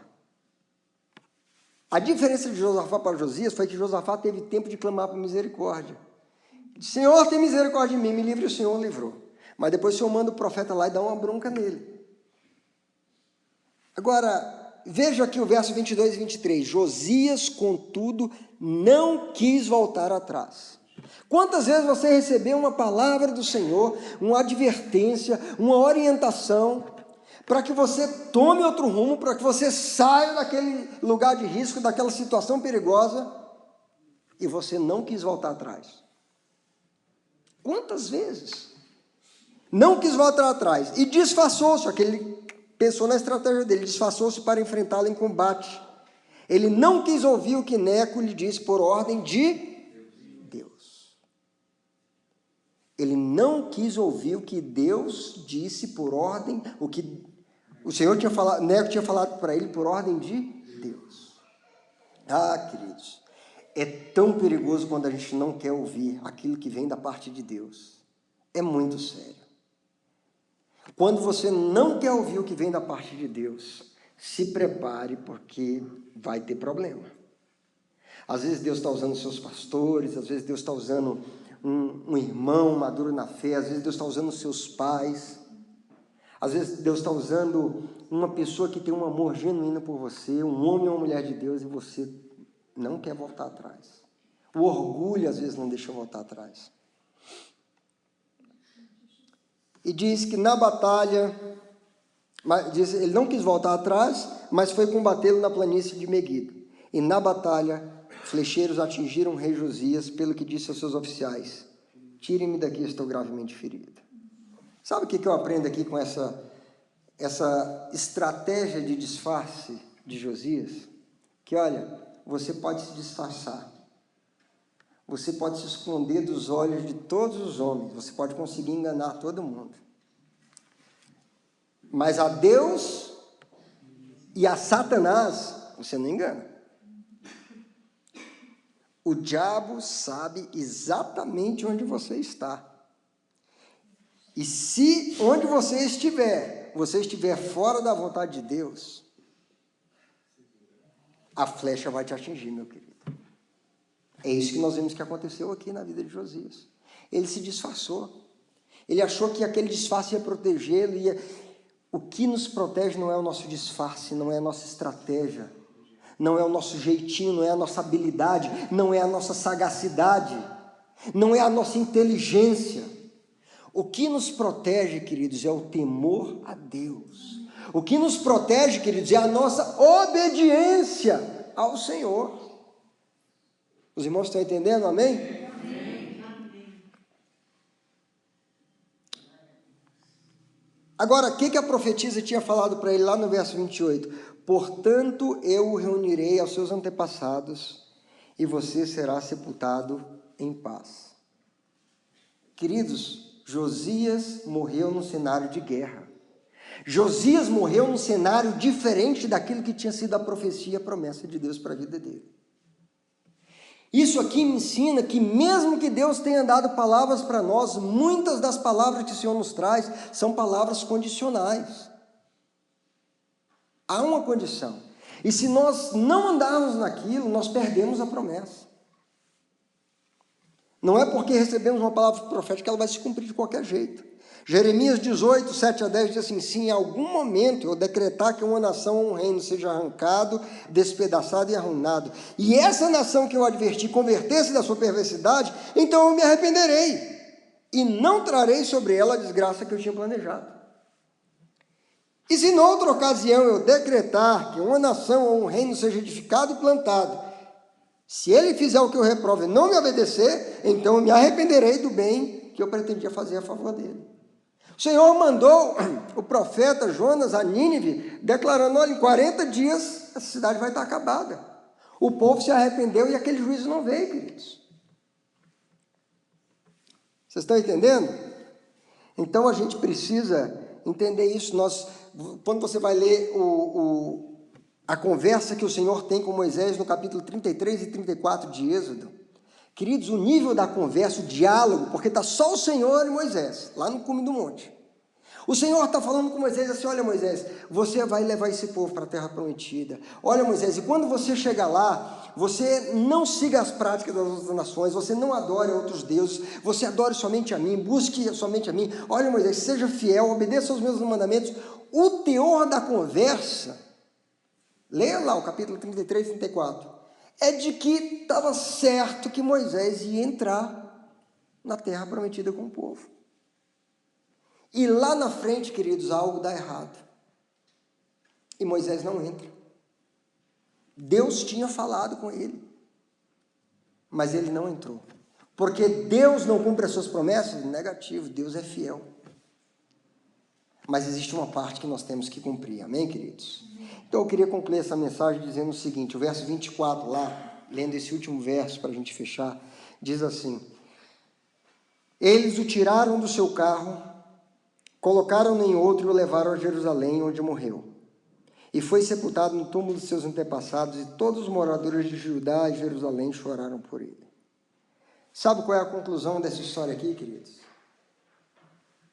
[SPEAKER 2] A diferença de Josafá para Josias foi que Josafá teve tempo de clamar por misericórdia. Disse: Senhor, tem misericórdia de mim, me livre. O Senhor livrou. Mas depois o Senhor manda o profeta lá e dá uma bronca nele. Agora, veja aqui o verso 22 e 23. Josias, contudo, não quis voltar atrás. Quantas vezes você recebeu uma palavra do Senhor, uma advertência, uma orientação, para que você tome outro rumo, para que você saia daquele lugar de risco, daquela situação perigosa, e você não quis voltar atrás? Quantas vezes? Não quis voltar atrás, e disfarçou-se, aquele pensou na estratégia dele, disfarçou-se para enfrentá-lo em combate. Ele não quis ouvir o que Neco lhe disse por ordem de Deus. Ele não quis ouvir o que Deus disse por ordem, o que o Senhor tinha falado, Neco tinha falado para ele por ordem de Deus. Ah, queridos, é tão perigoso quando a gente não quer ouvir aquilo que vem da parte de Deus. É muito sério. Quando você não quer ouvir o que vem da parte de Deus, se prepare, porque vai ter problema. Às vezes Deus está usando seus pastores, às vezes Deus está usando um irmão maduro na fé, às vezes Deus está usando seus pais, às vezes Deus está usando uma pessoa que tem um amor genuíno por você, um homem ou uma mulher de Deus, e você não quer voltar atrás. O orgulho às vezes não deixa voltar atrás. E diz que na batalha, ele não quis voltar atrás, mas foi combatê-lo na planície de Megido. E na batalha, flecheiros atingiram o rei Josias, pelo que disse aos seus oficiais: tirem-me daqui, estou gravemente ferido. Sabe o que eu aprendo aqui com essa estratégia de disfarce de Josias? Que olha, você pode se disfarçar, você pode se esconder dos olhos de todos os homens, você pode conseguir enganar todo mundo, mas a Deus e a Satanás você não engana. O diabo sabe exatamente onde você está. E se onde você estiver fora da vontade de Deus, a flecha vai te atingir, meu querido. É isso que nós vemos que aconteceu aqui na vida de Josias. Ele se disfarçou. Ele achou que aquele disfarce ia protegê-lo. O que nos protege não é o nosso disfarce, não é a nossa estratégia, não é o nosso jeitinho, não é a nossa habilidade, não é a nossa sagacidade, não é a nossa inteligência. O que nos protege, queridos, é o temor a Deus. O que nos protege, queridos, é a nossa obediência ao Senhor. Os irmãos estão entendendo? Amém? Amém. Agora, o que a profetisa tinha falado para ele lá no verso 28? Portanto, eu o reunirei aos seus antepassados e você será sepultado em paz. Queridos, Josias morreu num cenário de guerra. Josias morreu num cenário diferente daquilo que tinha sido a profecia e a promessa de Deus para a vida dele. Isso aqui me ensina que mesmo que Deus tenha dado palavras para nós, muitas das palavras que o Senhor nos traz são palavras condicionais. Há uma condição. E se nós não andarmos naquilo, nós perdemos a promessa. Não é porque recebemos uma palavra profética que ela vai se cumprir de qualquer jeito. Jeremias 18, 7 a 10 diz assim: se em algum momento eu decretar que uma nação ou um reino seja arrancado, despedaçado e arruinado, e essa nação que eu adverti converter-se da sua perversidade, então eu me arrependerei, e não trarei sobre ela a desgraça que eu tinha planejado. E se noutra ocasião eu decretar que uma nação ou um reino seja edificado e plantado, se ele fizer o que eu reprovo e não me obedecer, então eu me arrependerei do bem que eu pretendia fazer a favor dele. O Senhor mandou o profeta Jonas a Nínive, declarando: olha, em 40 dias essa cidade vai estar acabada. O povo se arrependeu e aquele juízo não veio, queridos. Vocês estão entendendo? Então a gente precisa entender isso. Quando você vai ler a conversa que o Senhor tem com Moisés no capítulo 33 e 34 de Êxodo, queridos, o nível da conversa, o diálogo, porque está só o Senhor e Moisés, lá no cume do monte. O Senhor está falando com Moisés assim: olha, Moisés, você vai levar esse povo para a terra prometida. Olha, Moisés, e quando você chegar lá, você não siga as práticas das outras nações, você não adore outros deuses, você adore somente a mim, busque somente a mim. Olha, Moisés, seja fiel, obedeça aos meus mandamentos. O teor da conversa, leia lá o capítulo 33 e 34, é de que estava certo que Moisés ia entrar na terra prometida com o povo. E lá na frente, queridos, algo dá errado. E Moisés não entra. Deus tinha falado com ele, mas ele não entrou. Porque Deus não cumpre as suas promessas? Negativo, Deus é fiel. Mas existe uma parte que nós temos que cumprir, amém, queridos? Então eu queria concluir essa mensagem dizendo o seguinte: o verso 24 lá, lendo esse último verso para a gente fechar, diz assim: eles o tiraram do seu carro, colocaram-no em outro e o levaram a Jerusalém, onde morreu. E foi sepultado no túmulo de seus antepassados, e todos os moradores de Judá e Jerusalém choraram por ele. Sabe qual é a conclusão dessa história aqui, queridos?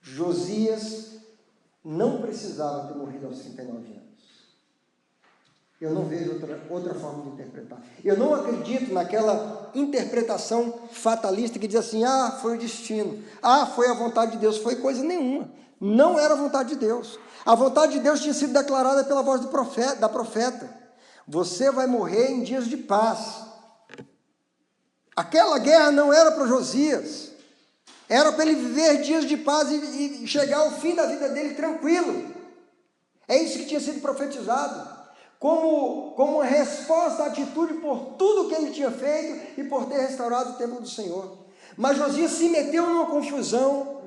[SPEAKER 2] Josias não precisava ter morrido aos 39 anos. Eu não vejo outra forma de interpretar. Eu não acredito naquela interpretação fatalista que diz assim, foi o destino, foi a vontade de Deus. Foi coisa nenhuma. Não era a vontade de Deus. A vontade de Deus tinha sido declarada pela voz da profeta. Você vai morrer em dias de paz. Aquela guerra não era para Josias. Era para ele viver dias de paz e chegar ao fim da vida dele tranquilo. É isso que tinha sido profetizado. Como uma resposta à atitude por tudo que ele tinha feito e por ter restaurado o templo do Senhor. Mas Josias se meteu numa confusão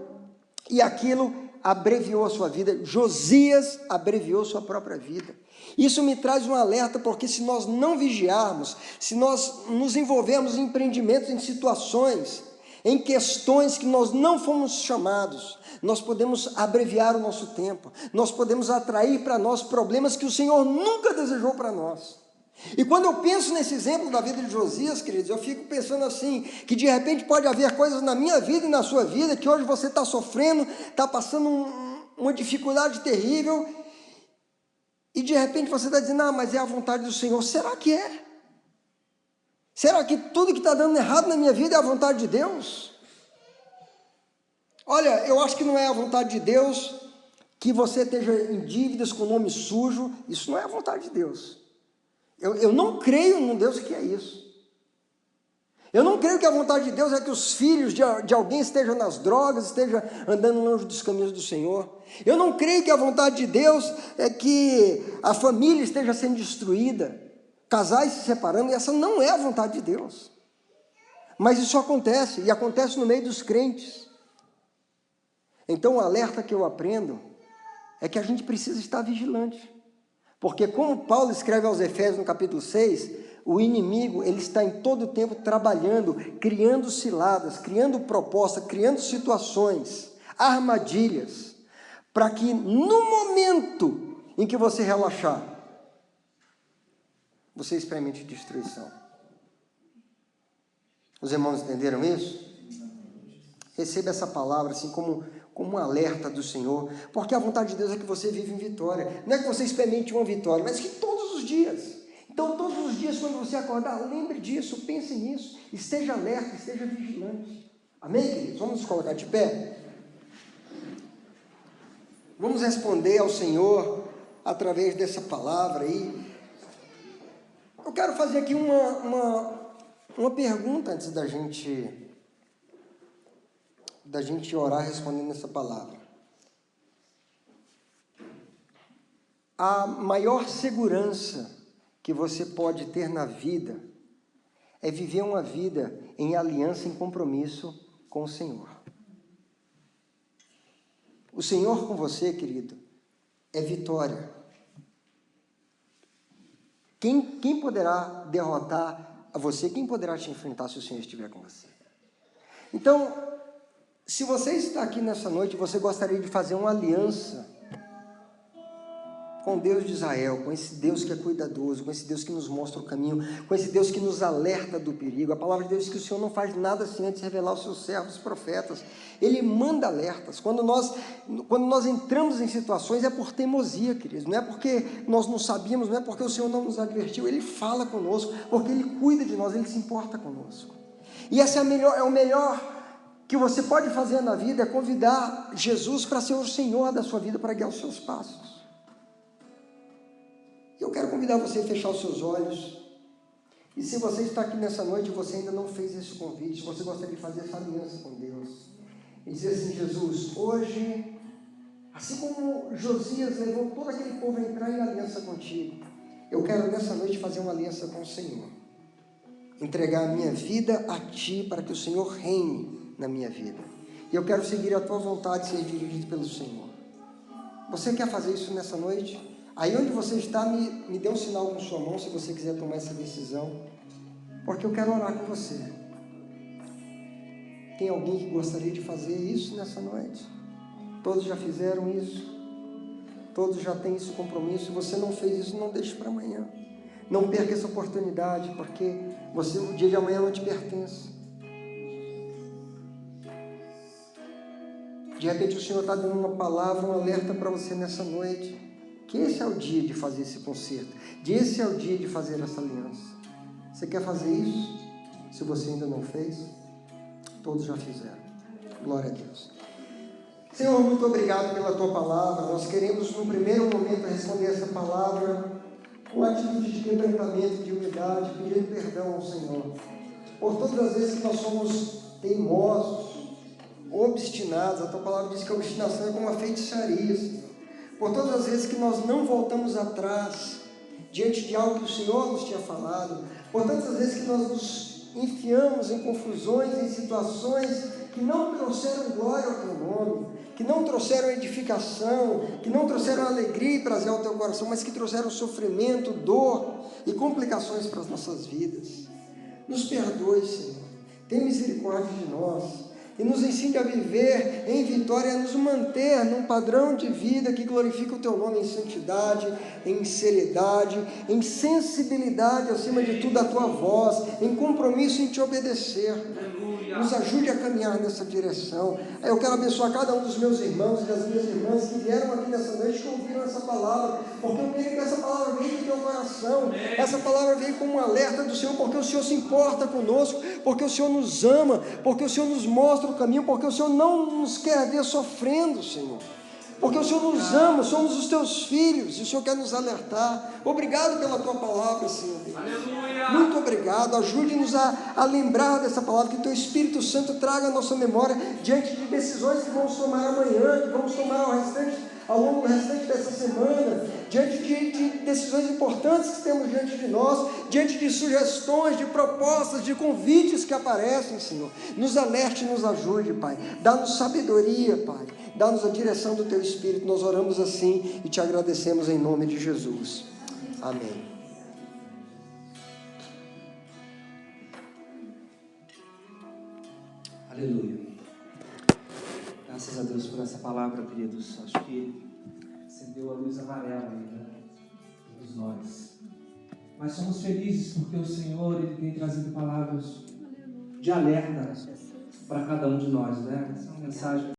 [SPEAKER 2] e aquilo abreviou a sua vida. Josias abreviou sua própria vida. Isso me traz um alerta, porque se nós não vigiarmos, se nós nos envolvermos em empreendimentos, em situações, em questões que nós não fomos chamados, nós podemos abreviar o nosso tempo, nós podemos atrair para nós problemas que o Senhor nunca desejou para nós. E quando eu penso nesse exemplo da vida de Josias, queridos, eu fico pensando assim, que de repente pode haver coisas na minha vida e na sua vida, que hoje você está sofrendo, está passando uma dificuldade terrível, e de repente você está dizendo, mas é a vontade do Senhor. Será que é? Será que tudo que está dando errado na minha vida é a vontade de Deus? Olha, eu acho que não é a vontade de Deus que você esteja em dívidas com nome sujo. Isso não é a vontade de Deus. Eu não creio num Deus que é isso. Eu não creio que a vontade de Deus é que os filhos de alguém estejam nas drogas, estejam andando longe dos caminhos do Senhor. Eu não creio que a vontade de Deus é que a família esteja sendo destruída, casais se separando, e essa não é a vontade de Deus. Mas isso acontece, e acontece no meio dos crentes. Então o alerta que eu aprendo é que a gente precisa estar vigilante. Porque como Paulo escreve aos Efésios no capítulo 6, o inimigo ele está em todo o tempo trabalhando, criando ciladas, criando propostas, criando situações, armadilhas, para que no momento em que você relaxar, você experimente destruição. Os irmãos entenderam isso? Receba essa palavra assim como um alerta do Senhor, porque a vontade de Deus é que você vive em vitória. Não é que você experimente uma vitória, mas que todos os dias. Então, todos os dias, quando você acordar, lembre disso, pense nisso, esteja alerta, esteja vigilante. Amém, queridos? Vamos nos colocar de pé? Vamos responder ao Senhor através dessa palavra aí. Eu quero fazer aqui uma pergunta antes da gente orar respondendo essa palavra. A maior segurança que você pode ter na vida é viver uma vida em aliança, em compromisso com o Senhor. O Senhor com você, querido, é vitória. Quem poderá derrotar a você? Quem poderá te enfrentar se o Senhor estiver com você? Então, se você está aqui nessa noite, você gostaria de fazer uma aliança com o Deus de Israel, com esse Deus que é cuidadoso, com esse Deus que nos mostra o caminho, com esse Deus que nos alerta do perigo. A palavra de Deus diz que o Senhor não faz nada assim antes de revelar aos seus servos, profetas. Ele manda alertas. Quando nós entramos em situações é por teimosia, queridos. Não é porque nós não sabíamos, não é porque o Senhor não nos advertiu. Ele fala conosco, porque Ele cuida de nós, Ele se importa conosco. E essa é o melhor que você pode fazer na vida, é convidar Jesus para ser o Senhor da sua vida, para guiar os seus passos. Eu quero convidar você a fechar os seus olhos. E se você está aqui nessa noite e você ainda não fez esse convite, se você gostaria de fazer essa aliança com Deus, e dizer assim: Jesus, hoje, assim como Josias levou todo aquele povo a entrar em aliança contigo, eu quero nessa noite fazer uma aliança com o Senhor. Entregar a minha vida a Ti, para que o Senhor reine na minha vida. E eu quero seguir a Tua vontade, ser dirigido pelo Senhor. Você quer fazer isso nessa noite? Aí onde você está, me dê um sinal com sua mão, se você quiser tomar essa decisão, porque eu quero orar com você. Tem alguém que gostaria de fazer isso nessa noite? Todos já fizeram isso? Todos já têm esse compromisso? Se você não fez isso, não deixe para amanhã. Não perca essa oportunidade, porque o dia de amanhã não te pertence. De repente o Senhor está dando uma palavra, um alerta para você nessa noite. que esse é o dia de fazer esse concerto, esse é o dia de fazer essa aliança. Você quer fazer isso? Se você ainda não fez, todos já fizeram. Glória a Deus. Senhor, muito obrigado pela Tua palavra. Nós queremos, no primeiro momento, responder essa palavra com atitude de quebrantamento, de humildade, pedindo perdão ao Senhor por todas as vezes que nós somos teimosos, obstinados. A Tua palavra diz que a obstinação é como uma feitiçaria, Senhor. Por todas as vezes que nós não voltamos atrás diante de algo que o Senhor nos tinha falado, por tantas vezes que nós nos enfiamos em confusões, em situações que não trouxeram glória ao Teu nome, que não trouxeram edificação, que não trouxeram alegria e prazer ao Teu coração, mas que trouxeram sofrimento, dor e complicações para as nossas vidas. Nos perdoe, Senhor, tem misericórdia de nós e nos ensine a viver em vitória, a nos manter num padrão de vida que glorifica o Teu nome em santidade, em seriedade, em sensibilidade, acima de tudo, à Tua voz, em compromisso em Te obedecer. Nos ajude a caminhar nessa direção. Eu quero abençoar cada um dos meus irmãos e das minhas irmãs que vieram aqui nessa noite, que ouviram essa palavra, porque eu creio que essa palavra veio do Teu coração, essa palavra veio como um alerta do Senhor, porque o Senhor se importa conosco, porque o Senhor nos ama, porque o Senhor nos mostra o caminho, porque o Senhor não nos quer ver sofrendo, Senhor, porque o Senhor nos ama, somos os Teus filhos, e o Senhor quer nos alertar. Obrigado pela Tua palavra, Senhor Deus. Aleluia. Muito obrigado, ajude-nos a lembrar dessa palavra, que o Teu Espírito Santo traga a nossa memória diante de decisões que vamos tomar amanhã, que vamos tomar ao longo do restante dessa semana, diante de decisões importantes que temos diante de nós, diante de sugestões, de propostas, de convites que aparecem, Senhor. Nos alerte e nos ajude, Pai. Dá-nos sabedoria, Pai. Dá-nos a direção do Teu Espírito. Nós oramos assim e Te agradecemos em nome de Jesus. Amém.
[SPEAKER 1] Aleluia. Graças a Deus por essa palavra, queridos. Acho que acendeu a luz amarela aí, né? Todos nós. Mas somos felizes porque o Senhor, Ele tem trazido palavras de alerta para cada um de nós, né? Essa é uma mensagem